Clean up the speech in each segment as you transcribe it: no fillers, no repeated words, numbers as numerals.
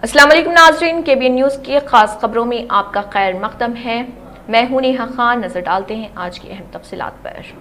अस्सलाम वालेकुम नाज़रीन, KBN न्यूज़ की खास खबरों में आपका खैर मक़दम है। मैं हूं नेहा खान। नजर डालते हैं आज की अहम तफसीलात पर।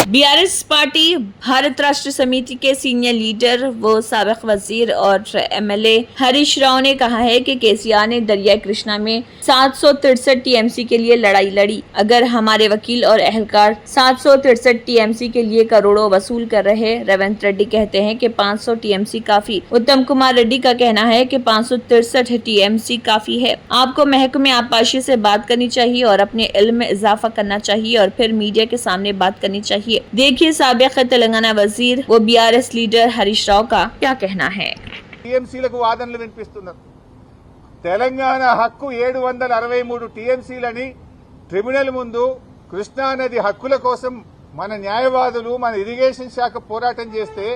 बीआरएस पार्टी भारत राष्ट्र समिति के सीनियर लीडर व साबिक़ वजीर और MLA हरीश राव ने कहा है कि केसीआर ने दरियाई कृष्णा में 763 TMC के लिए लड़ाई लड़ी। अगर हमारे वकील और अहलकार 763 TMC के लिए करोड़ों वसूल कर रहे, रेवंत रेड्डी कहते हैं कि 500 TMC काफी। उत्तम कुमार रेड्डी का कहना है कि 563 TMC काफी है। आपको महकमे आबपाशी से बात करनी चाहिए और अपने इल्म में इजाफा करना चाहिए और फिर मीडिया के सामने बात करनी चाहिए। देखिए साबिक़ तेलंगाना वजीर व बीआरएस लीडर हरीश राव का क्या कहना है। టీఎంసీలకు వాదనలు వినిపిస్తున్నారు. తెలంగాణ హక్కు 763 టీఎంసీలని ట్రిబ్యునల్ ముందు కృష్ణా నది హక్కుల కోసం మన న్యాయవాదులు మన ఇరిగేషన్ శాఖ పోరాటం చేస్తే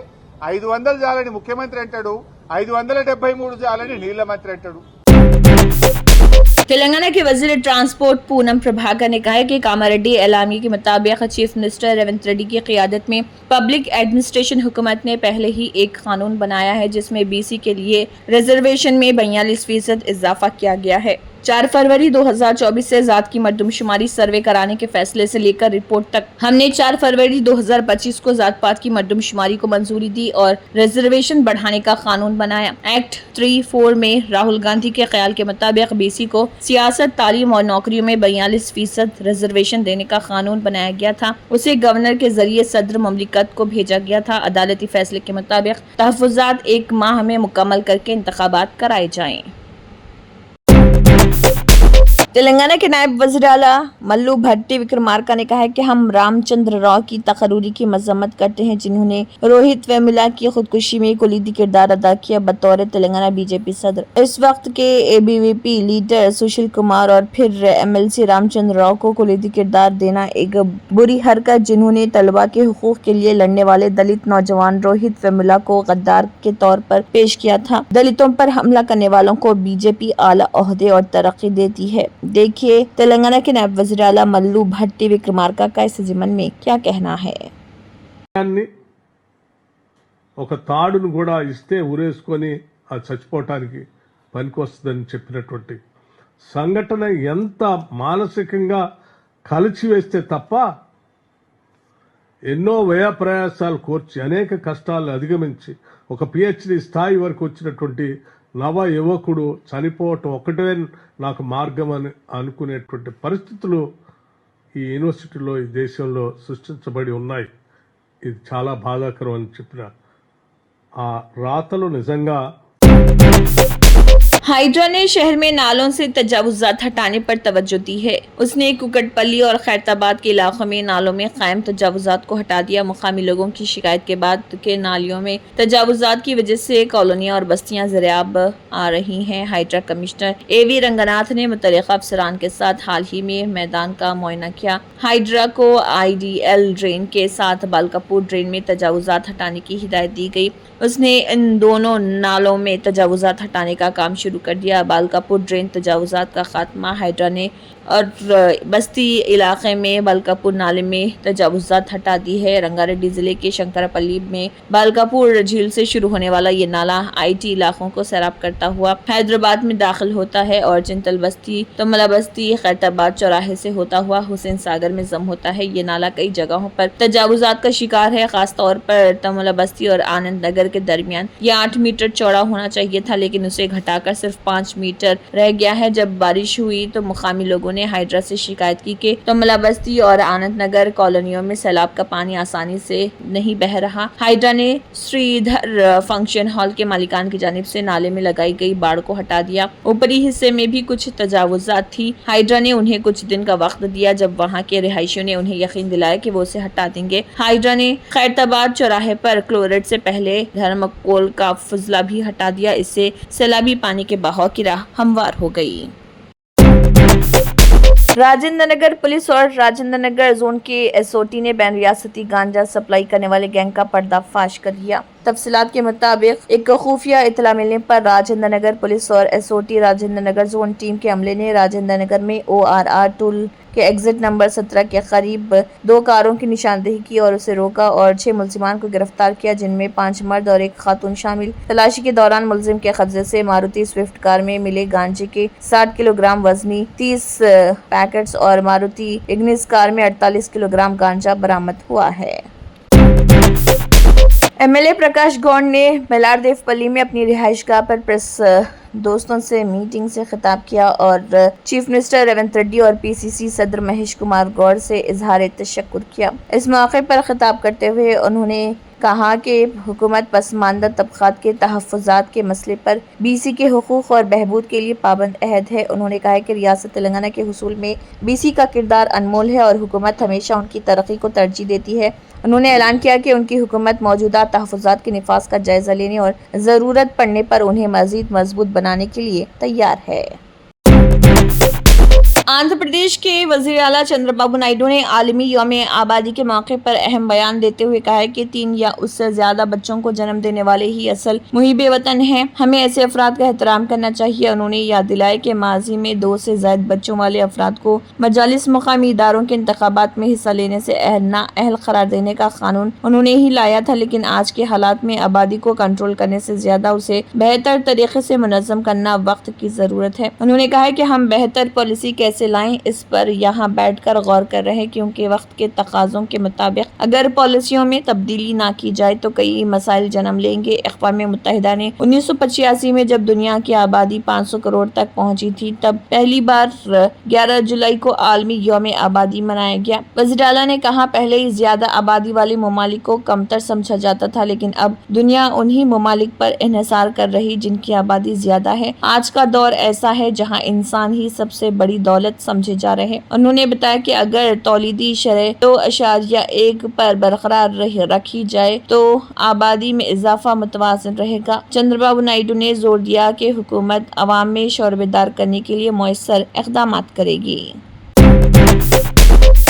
500 జాలని ముఖ్యమంత్రి అంటాడు, 573 జాలని నీళ్ల మంత్రి అంటాడు. तेलंगाना के वजीर ट्रांसपोर्ट पूनम प्रभाकर ने कहा है कि कामारेड्डी एलामी के मुताबिक चीफ मिनिस्टर रेवंत रेड्डी की क़ियादत में पब्लिक एडमिनिस्ट्रेशन हुकूमत ने पहले ही एक कानून बनाया है जिसमें BC के लिए रिजर्वेशन में 42% इजाफा किया गया है। 4 फरवरी 2024 से ज़ात की मर्दमशुमारी सर्वे कराने के फैसले से लेकर रिपोर्ट तक हमने 4 फरवरी 2025 को ज़ात पात की मर्दमशुमारी को मंजूरी दी और रिजर्वेशन बढ़ाने का कानून बनाया। एक्ट 3-4 में राहुल गांधी के ख्याल के मुताबिक BC को सियासत, तालीम और नौकरियों में 42% रिजर्वेशन देने का कानून बनाया गया था। उसे गवर्नर के जरिए सदर मुमलिकत को भेजा गया था। अदालती फैसले के मुताबिक तहफ़्फ़ुज़ात 1 माह में मुकम्मल करके इंतखाबात कराए जाएं। तेलंगाना के नायब वज़ीर आला मल्लू भट्टी विक्रमार्का ने कहा है कि हम रामचंद्र राव की तकर्रूरी की मजम्मत करते हैं जिन्होंने रोहित वेमुला की खुदकुशी में कुलीदी किरदार अदा किया बतौर तेलंगाना BJP सदर। इस वक्त के ABVP लीडर सुशील कुमार और फिर MLC रामचंद्र राव को कुलीदी किरदार देना एक बुरी हरकत, जिन्होंने तलबा के हुकूक के लिए लड़ने वाले दलित नौजवान रोहित वेमुला को गद्दार के तौर पर पेश किया था। दलितों पर हमला करने वालों को BJP आला ओहदे और तरक्की देती है। देखिए तेलंगाना के नायब वज़ीर आला मल्लू भट्टी विक्रमार्का का इस ज़िमन में क्या कहना है। ఒక తాడును కూడా ఇస్తే ఊరేసుకొని అది చచ్చిపోవటానికి పనికొస్తుందని చెప్పినటువంటి సంఘటన ఎంత మానసికంగా కలిచివేస్తే తప్ప ఎన్నో వ్యయ ప్రయాసాలు కోర్చి అనేక కష్టాలను అధిగమించి ఒక PhD స్థాయి వరకు వచ్చినటువంటి నవ యువకుడు చనిపోవటం ఒకటే నాకు మార్గం అని అనుకునేటువంటి పరిస్థితులు ఈ యూనివర్సిటీలో ఈ దేశంలో సృష్టించబడి ఉన్నాయి. ఇది చాలా బాధాకరం అని చెప్పిన ఆ రాతలు నిజంగా हाइड्रा ने शहर में नालों से तजावुजात हटाने पर तवज्जो दी है। उसने कुकटपल्ली और खैरताबाद के इलाकों में नालों में कायम तजावुजात को हटा दिया। मुकामी लोगों की शिकायत के बाद के नालियों में तजावुजात की वजह से कॉलोनियां और बस्तियां ज़रियाब आ रही हैं। हाइड्रा कमिश्नर AV रंगनाथ ने मुतल्लिक़ा अफसरान के साथ हाल ही में मैदान का मुआयना किया। हाइड्रा को IDL ड्रेन के साथ बालकापुर ड्रेन में तजावुजात हटाने की हिदायत दी गई। उसने इन दोनों नालों में तजावुजात हटाने का काम शुरू कर दिया। बालकापुर ड्रेन तजावुजात का खात्मा हाइड्रा ने और बस्ती इलाके में बालकापुर नाले में तजावुजात हटा दी है। रंगारेड्डी जिले के शंकरपल्ली में बालकापुर झील से शुरू होने वाला ये नाला IT इलाकों को सैराब करता हुआ हैदराबाद में दाखिल होता है और चिंतल बस्ती, तमला बस्ती, खैरताबाद चौराहे से होता हुआ हुसैन सागर में जम होता है। ये नाला कई जगहों पर तजावुजात का शिकार है। खास तौर पर तमला बस्ती और आनंद नगर के दरमियान ये 8 मीटर चौड़ा होना चाहिए था, लेकिन उसे घटाकर सिर्फ 5 मीटर रह गया है। जब बारिश हुई तो मुकामी लोगों ने हाइड्रा से शिकायत की कि तमला बस्ती और आनंद नगर कॉलोनियों में सैलाब का पानी आसानी से नहीं बह रहा। हाइड्रा ने श्रीधर फंक्शन हॉल के मालिकान की जानिब से नाले में लगाई गई बाड़ को हटा दिया। ऊपरी हिस्से में भी कुछ तजावुजात थी। हाइड्रा ने उन्हें कुछ दिन का वक्त दिया। जब वहाँ के रिहायशियों ने उन्हें यकीन दिलाया कि वो उसे हटा देंगे। हाइड्रा ने खैरताबाद चौराहे पर क्लोरेट से पहले धर्मकोल का फुजला भी हटा दिया। इससे सैलाबी पानी के बहाव की राह हमवार हो गई। राजेंद्र नगर पुलिस और राजेंद्र नगर जोन के SOT ने बैन रियासती गांजा सप्लाई करने वाले गैंग का पर्दाफाश कर दिया। तफसीलात के मुताबिक एक खुफिया इतला मिलने पर राजेंद्र नगर पुलिस और SOT Rajendra Nagar zone team के अमले ने राजेंद्र नगर में ORR टोल के एग्जिट नंबर 17 के करीब 2 कारों की निशानदेही की और उसे रोका और 6 मुलजिमान को गिरफ्तार किया, जिनमें 5 मर्द और 1 खातून शामिल। तलाशी के दौरान मुलजिम के कब्जे से मारुति स्विफ्ट कार में मिले गांजे के 60 किलोग्राम वजनी 30 पैकेट्स और मारुति इग्निस कार में 48 किलोग्राम गांजा बरामद हुआ है। MLA प्रकाश गौड़ ने मेलारदेवपल्ली में अपनी रिहाइशगाह पर प्रेस दोस्तों से मीटिंग से खिताब किया और चीफ मिनिस्टर रेवंत रेड्डी और PCC सदर महेश कुमार गौड़ से इजहार तशक्कुर किया। इस मौके पर खिताब करते हुए उन्होंने कहा कि हुकूमत पसमानदा तबकात के तहफ़्फ़ुज़ात के मसले पर BC के हुकूक़ और बहबूद के लिए पाबंद अहद है। उन्होंने कहा कि रियासत तेलंगाना के हुसूल में BC का किरदार अनमोल है और हुकूमत हमेशा उनकी तरक्की को तरजीह देती है। उन्होंने ऐलान किया कि उनकी हुकूमत मौजूदा तहफ़्फ़ुज़ात के निफाज़ का जायज़ा लेने और ज़रूरत पड़ने पर उन्हें मज़ीद मजबूत बनाने के लिए तैयार है। आंध्र प्रदेश के वज़ीर आला चंद्रबाबू नायडू ने आलमी यौम आबादी के मौके पर अहम बयान देते हुए कहा है कि 3 या उससे ज्यादा बच्चों को जन्म देने वाले ही असल मुहिब वतन हैं। हमें ऐसे अफराद का एहतराम करना चाहिए। उन्होंने याद दिलाया कि माजी में 2 से ज्यादा बच्चों वाले अफराद को मजालिस मुकामी इदारों के इंतखाबात में हिस्सा लेने से नाअहल करार देने का कानून उन्होंने ही लाया था, लेकिन आज के हालात में आबादी को कंट्रोल करने से ज्यादा उसे बेहतर तरीके से मुनज़्ज़म करना वक्त की जरूरत है। उन्होंने कहा है कि हम बेहतर पॉलिसी कैसे लाएं इस पर यहाँ बैठकर गौर कर रहे हैं, क्योंकि वक्त के तकाज़ों के मुताबिक अगर पॉलिसियों में तब्दीली ना की जाए तो कई मसाइल जन्म लेंगे। अक़वाम मुत्तहिदा ने 1985 में जब दुनिया की आबादी 500 करोड़ तक पहुंची थी, तब पहली बार 11 जुलाई को आलमी यौम आबादी मनाया गया। वज़ीर आला ने कहा, पहले ही ज्यादा आबादी वाले ममालिक को कमतर समझा जाता था, लेकिन अब दुनिया उन्हीं ममालिक पर इन्हिसार कर रही जिनकी आबादी ज्यादा है। आज का दौर ऐसा है जहाँ इंसान ही सबसे बड़ी दौलत समझे जा रहे हैं। उन्होंने बताया कि अगर तौलीदी शरह 2.1 पर बरकरार रखी जाए तो आबादी में इजाफा मुतवाज़िन रहेगा। चंद्रबाबू नायडू ने जोर दिया कि हुकूमत अवाम में शौर बेदार करने के लिए मुयस्सर इक़दामात करेगी।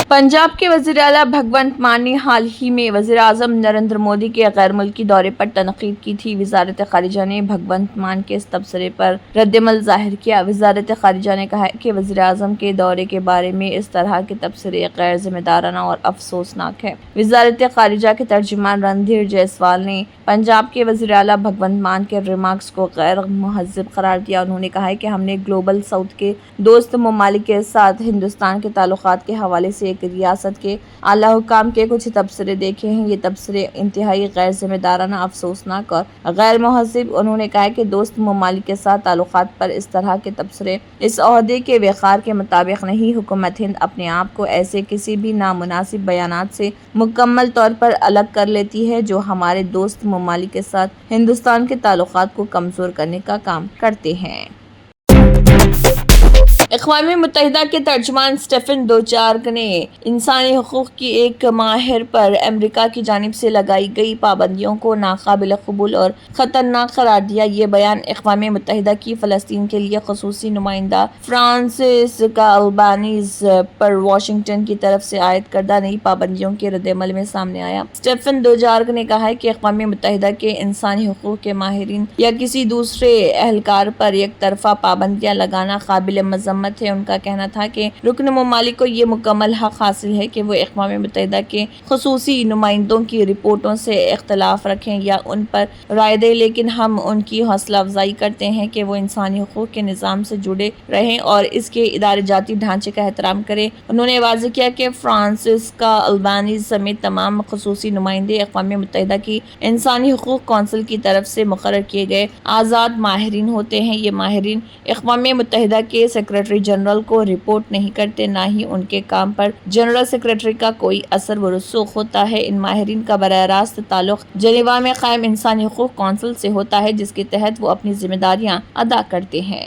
पंजाब के वज़ीर आला भगवंत मान ने हाल ही में वज़ीर आज़म नरेंद्र मोदी के गैर मुल्की दौरे पर तनक़ीद की थी। वज़ारत ख़ारिजा ने भगवंत मान के इस तबसरे पर रद्दमल ज़ाहिर किया। वज़ारत ख़ारिजा ने कहा कि वज़ीर आज़म के दौरे के बारे में इस तरह के तबसरे गैर ज़िम्मेदाराना और अफसोसनाक है। वज़ारत ख़ारिजा के तर्जुमान रणधीर जायसवाल ने पंजाब के वज़ीर आला भगवंत मान के रिमार्क्स को गैर मुहज़्ज़ब करार दिया। उन्होंने कहा है कि हमने ग्लोबल साउथ के दोस्त ममालिक के साथ हिंदुस्तान के ताल्लुकात के हवाले से रियासत के आला हुकाम के कुछ तबसरे देखे हैं। ये तबसरे इंतहाई गैर जिम्मेदाराना, अफसोसनाक और गैर मुहज़्ज़ब। उन्होंने कहा कि दोस्त ममालिक के साथ ताल्लुकात पर इस तरह के तबसरे इस ओहदे के वक़ार के मुताबिक नहीं। हुकूमत हिंद अपने आप को ऐसे किसी भी नामुनासिब बयानात से मुकम्मल तौर पर अलग कर लेती है जो हमारे दोस्त ममालिक के साथ हिंदुस्तान के ताल्लुकात को कमज़ोर करने का काम करते हैं। अक़वाम मुत्तहिदा के तर्जुमान स्टीफन दुजार्ग ने इंसानी हुकूक़ की एक माहिर पर अमेरिका की जानिब से लगाई गई पाबंदियों को नाकाबिल कबूल और ख़तरनाक करार दिया। ये बयान अक़वाम मुत्तहिदा की फ़लस्तीन के लिए ख़ुसूसी नुमाइंदा फ्रांसिस्का अल्बानीज़ पर वाशिंगटन की तरफ से आयद करदा नई पाबंदियों के रद्दअमल में सामने आया। स्टीफन दुजार्ग ने कहा है कि अक़वाम मुत्तहिदा के इंसानी हुकूक़ के माहिरीन या किसी दूसरे एहलकार पर एक तरफ़ा पाबंदियाँ लगाना काबिल मज़म्मत है। उनका कहना था कि रुकन ममालिक को ये मुकम्मल हक हासिल है कि वो अक़वाम मुत्तहिदा के ख़ुसूसी नुमाइंदों की रिपोर्टों से इख्तलाफ रखें या उन पर राय दें, लेकिन हम उनकी हौसला अफजाई करते हैं कि वो इंसानी हुकूक़ के निज़ाम से जुड़े रहें और इसके इदारे जाती ढांचे का एहतराम करें। उन्होंने वाज़ेह किया कि फ्रांसिस्का अल्बानीज़ समेत तमाम ख़ुसूसी नुमाइंदे अक़वाम मुत्तहिदा की इंसानी हुकूक़ कौंसिल की तरफ से मुक़र्रर किए गए आज़ाद माहिरीन होते हैं। ये माहिरीन अक़वाम मुत्तहिदा के सेक्रेटरी जनरल को रिपोर्ट नहीं करते, ना ही उनके काम पर जनरल सेक्रेटरी का कोई असर व रसूख होता है। इन माहिरीन का बराह रास्त ताल्लुक जेनेवा में कायम इंसानी हुकूक़ कौंसिल से होता है, जिसके तहत वो अपनी जिम्मेदारियां अदा करते हैं।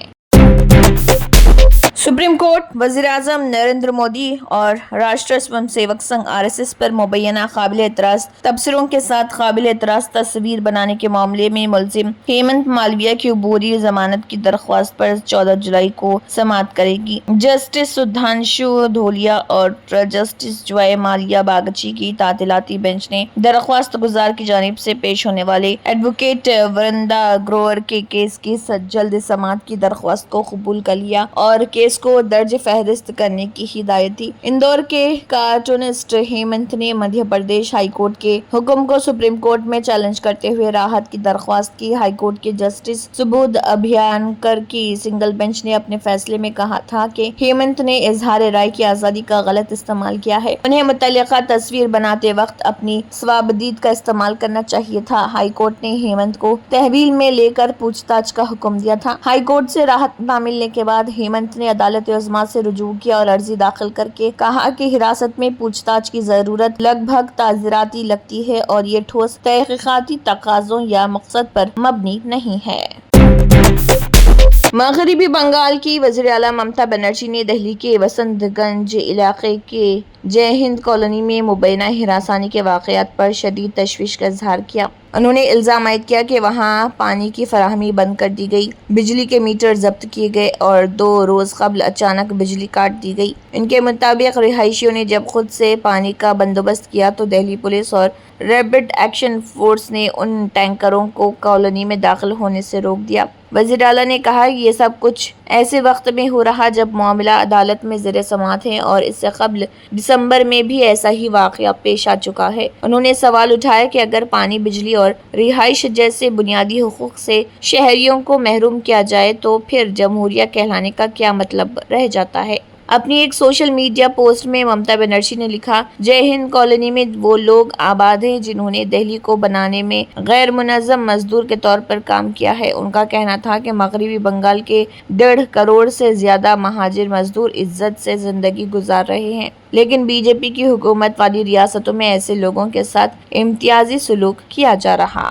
सुप्रीम कोर्ट वज़ीर-ए-आज़म नरेंद्र मोदी और राष्ट्रीय स्वयं सेवक संघ RSS पर मुबैना काबिल एतराज़ तबसरों के साथ काबिल एतराज़ तस्वीर बनाने के मामले में मुलजिम हेमंत मालविया की अबूरी जमानत की दरख्वास्त पर 14 जुलाई को समाअत करेगी। जस्टिस सुधांशु धोलिया और जस्टिस जॉय मालिया बागची की तातीलाती बेंच ने दरख्वास्त गुजार की जानिब से पेश होने वाले एडवोकेट वृंदा ग्रोवर के केस की जल्द समाअत की दरख्वास्त को कबूल कर लिया और केस को दर्ज फहरिस्त करने की हिदायत दी। इंदौर के कार्टूनिस्ट हेमंत ने मध्य प्रदेश हाई कोर्ट के हुक्म को सुप्रीम कोर्ट में चैलेंज करते हुए राहत की दरख्वास्त की। हाई कोर्ट के जस्टिस सुबोध अभियानकर की सिंगल बेंच ने अपने फैसले में कहा था कि हेमंत ने इजहार राय की आजादी का गलत इस्तेमाल किया है। उन्हें मुतल्लिका तस्वीर बनाते वक्त अपनी स्वाबदीद का इस्तेमाल करना चाहिए था। हाई कोर्ट ने हेमंत को तहवील में लेकर पूछताछ का हुक्म दिया था। हाई कोर्ट से राहत न मिलने के बाद हेमंत ने अदालत उज़्मा से रुजू किया और अर्जी दाखिल करके कहा कि हिरासत में पूछताछ की जरूरत लगभग ताज़ीराती लगती है और ये ठोस तहकीकाती तकाज़ों या मकसद पर मबनी नहीं है। मगरबी बंगाल की वज़ीर आला ममता बनर्जी ने दिल्ली के वसंतगंज इलाके के जय हिंद कॉलोनी में मुबैना हिरासानी के वाक़यात पर शदीद तशवीश का इजहार किया। उन्होंने इल्ज़ाम आयद किया कि वहां पानी की फराहमी बंद कर दी गई, बिजली के मीटर जब्त किए गए और 2 रोज़ कबल अचानक बिजली काट दी गई। इनके मुताबिक रिहायशियों ने जब खुद से पानी का बंदोबस्त किया तो दिल्ली पुलिस और रैपिड एक्शन फोर्स ने उन टैंकरों को कॉलोनी में दाखिल होने से रोक दिया। वज़ीर आला ने कहा ये सब कुछ ऐसे वक्त में हो रहा जब मामला अदालत में ज़ेर समाअत है और इससे कबल दिसंबर में भी ऐसा ही वाक़या पेश आ चुका है। उन्होंने सवाल उठाया कि अगर पानी, बिजली और रिहाइश जैसे बुनियादी हुकूक से शहरियों को महरूम किया जाए तो फिर जमहूरिया कहलाने का क्या मतलब रह जाता है। अपनी एक सोशल मीडिया पोस्ट में ममता बनर्जी ने लिखा, जय हिंद कॉलोनी में वो लोग आबाद हैं जिन्होंने दिल्ली को बनाने में गैर मुनज़्ज़म मजदूर के तौर पर काम किया है। उनका कहना था कि मगरबी बंगाल के 1.5 करोड़ से ज्यादा महाजिर मजदूर इज्जत से जिंदगी गुजार रहे हैं, लेकिन बीजेपी की हुकूमत वाली रियासतों में ऐसे लोगों के साथ इम्तियाजी सलूक किया जा रहा।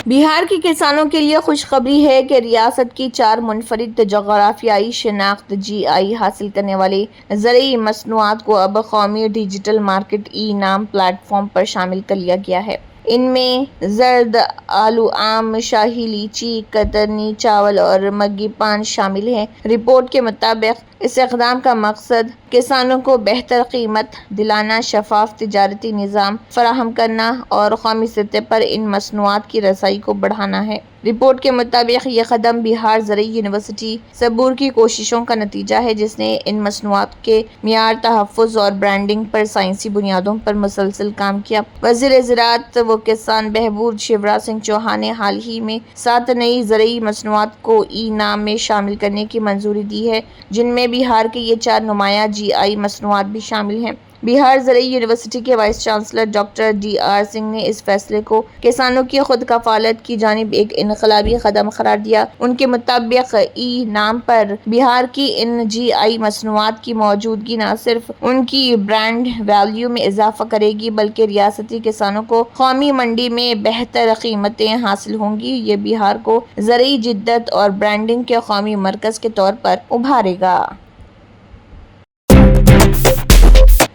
बिहार के किसानों के लिए खुशखबरी है कि रियासत की 4 मुनफरिद जोग्राफियाई शनाख्त GI हासिल करने वाले ज़रूरी मसनूआत को अब कौमी डिजिटल मार्केट ई-नाम प्लेटफॉर्म पर शामिल कर लिया गया है। इनमें जर्द, आलू, आम, शाही लीची, कतरनी चावल और मग्गी पान शामिल हैं। रिपोर्ट के मुताबिक इस इक़दाम का मकसद किसानों को बेहतर कीमत दिलाना, शफाफ तिजारती निज़ाम फराहम करना और कौमी सतह पर इन मसनूआत की रसाई को बढ़ाना है। रिपोर्ट के मुताबिक ये कदम बिहार ज़रूरी यूनिवर्सिटी सबूर की कोशिशों का नतीजा है, जिसने इन मसनूआत के मियार, तहफ़्फ़ुज़ और ब्रांडिंग पर साइंसी बुनियादों पर मुसलसल काम किया। वज़ीर ज़राअत व किसान बहबूद शिवराज सिंह चौहान ने हाल ही में 7 नई ज़रूरी मसनूआत को ई-नाम में शामिल करने की मंजूरी दी है, जिनमें बिहार के ये 4 नुमाया GI मसनूआत भी शामिल हैं। बिहार ज़रूरी यूनिवर्सिटी के vice chancellor doctor DR Singh ने इस फैसले को किसानों की खुद कफालत की जानिब एक इनकलाबी कदम करार दिया। उनके मुताबिक ई-नाम पर बिहार की इन GI मसनूआत की मौजूदगी न सिर्फ उनकी ब्रांड वैल्यू में इजाफा करेगी, बल्कि रियासती किसानों को कौमी मंडी में बेहतर कीमतें हासिल होंगी। ये बिहार को ज़रूरी जिद्दत और ब्रांडिंग के कौमी मरकज़ के तौर पर उभारेगा।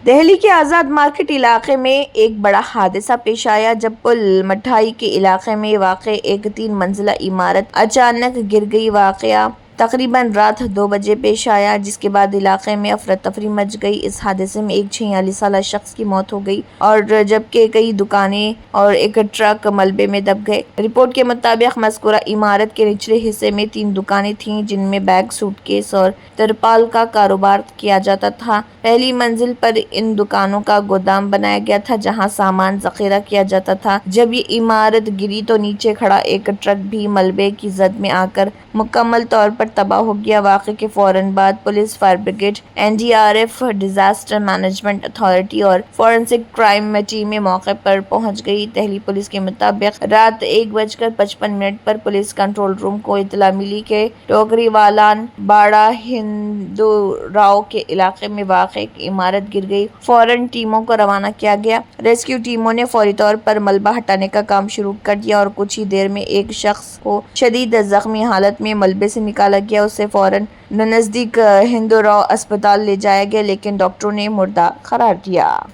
दिल्ली के आज़ाद मार्केट इलाके में एक बड़ा हादसा पेश आया जब पुल मठाई के इलाके में वाक़ एक 3 मंजिला इमारत अचानक गिर गई। वाक़या तकरीबन रात 2 बजे पेश आया, जिसके बाद इलाके में अफरा तफरी मच गई। इस हादसे में एक 46 साला शख्स की मौत हो गई और जबकि कई दुकानें और एक ट्रक मलबे में दब गए। रिपोर्ट के मुताबिक मज़कूरा इमारत के निचले हिस्से में 3 दुकानें थीं, जिनमें बैग, सूटकेस और तिरपाल का कारोबार किया जाता था। पहली मंजिल पर इन दुकानों का गोदाम बनाया गया था, जहां सामान ज़ख़ीरा किया जाता था। जब ये इमारत गिरी तो नीचे खड़ा एक ट्रक भी मलबे की जद में आकर मुकम्मल तौर पर तबाह हो गया। वाक़े के फौरन बाद police, fire brigade, NDRF, disaster management authority और फॉरेंसिक क्राइम में टीमें मौके पर पहुंच गई। दिल्ली पुलिस के मुताबिक रात 1:55 पर पुलिस कंट्रोल रूम को इतला मिली कि टोकरीवालान बाड़ा हिंदूराव के इलाके में वाक़ एक इमारत गिर गई। फौरन टीमों को रवाना किया गया। रेस्क्यू टीमों ने फौरी तौर पर मलबा हटाने का काम शुरू कर दिया और कुछ ही देर में एक शख्स को शदीद जख्मी हालत में मलबे से निकाला गया। उसे फौरन नजदीक हिंदूराव अस्पताल ले जाया गया, लेकिन डॉक्टरों ने मुर्दा करार दिया।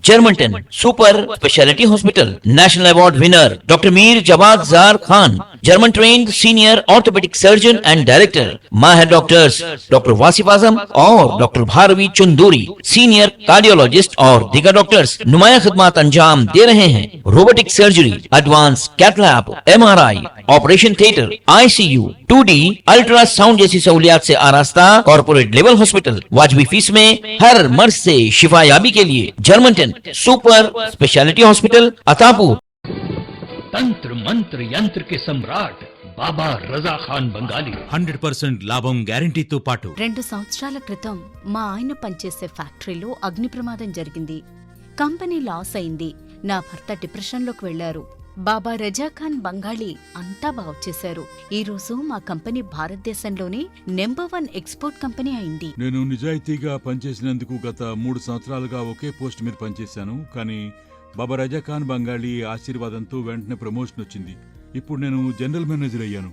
जर्मनटन super speciality hospital national award winner doctor Mir Jawad Zar Khan, German trained senior orthopedic surgeon and director, माहिर डॉक्टर्स डॉक्टर वासिफ आजम और doctor Bharvi Chanduri, senior cardiologist और दीगर डॉक्टर्स नुमाया खिदमत अंजाम दे रहे हैं। Robotic surgery, advance cath lab, MRI, operation theatre, ICU, 2D ultrasound जैसी सहूलियात से आरास्ता कॉर्पोरेट लेवल हॉस्पिटल। वाजबी फीस में हर मर्ज से शिफायाबी के लिए Germanton super speciality hospital Attapur. तंत्र मंत्र यंत्र के सम्राट బాబా రజా ఖాన్ బంగాలి 100% లాభం గ్యారంటీతో పాటు 2 సంవత్సరాల క్రితం మా ఆయన పనిచేసే ఫ్యాక్టరీలో అగ్ని ప్రమాదం జరిగింది. కంపెనీ లాస్ అయింది. నా భర్త డిప్రెషన్లోకి వెళ్లారు. బాబా రజాఖాన్ బంగాళీ అంతా బాగుచేశారు. ఈ రోజు మా కంపెనీ భారతదేశంలోనే #1 ఎక్స్పోర్ట్ కంపెనీ అయింది. నేను నిజాయితీగా పనిచేసినందుకు గత 3 సంవత్సరాలుగా ఒకే పోస్ట్ మీద పనిచేశాను. కానీ బాబా రజాఖాన్ బంగాళీ ఆశీర్వాదంతో వెంటనే ప్రమోషన్ వచ్చింది. ఇప్పుడు నేను జనరల్ మేనేజర్ అయ్యాను.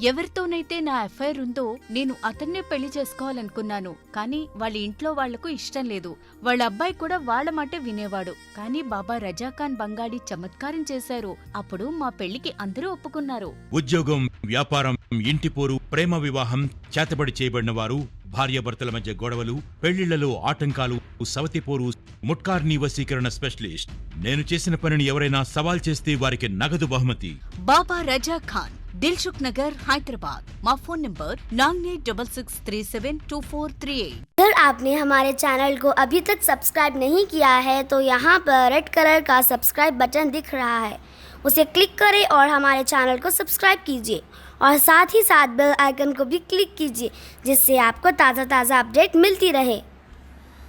ఎవరితోనైతే నా అఫైర్ ఉందో నేను అతన్నే పెళ్లి చేసుకోవాలనుకున్నాను. కానీ వాళ్ళ ఇంట్లో వాళ్లకు ఇష్టం లేదు. వాళ్ళ అబ్బాయి కూడా వాళ్ళ మాట వినేవాడు. కానీ బాబా రజాఖాన్ బంగాళీ చమత్కారం చేశారు. అప్పుడు మా పెళ్లికి అందరూ ఒప్పుకున్నారు. ఉద్యోగం, వ్యాపారం, ఇంటి పోరు, ప్రేమ వివాహం, చేతబడి చేయబడిన వారు, భార్యాభర్తల మధ్య గొడవలు, పెళ్లిళ్లలో ఆటంకాలు, సవతిపోరు, ముట్కార్నీ వశీకరణ స్పెషలిస్ట్. నేను చేసిన పనిని ఎవరైనా సవాల్ చేస్తే వారికి నగదు బహుమతి. బాబా రజాఖాన్, दिलसुख नगर, हैदराबाद। माँ फोन नंबर 9866372438। अगर आपने हमारे चैनल को अभी तक सब्सक्राइब नहीं किया है तो यहाँ पर रेड कलर का सब्सक्राइब बटन दिख रहा है, उसे क्लिक करें और हमारे चैनल को सब्सक्राइब कीजिए और साथ ही साथ बेल आइकन को भी क्लिक कीजिए, जिससे आपको ताज़ा अपडेट मिलती रहे।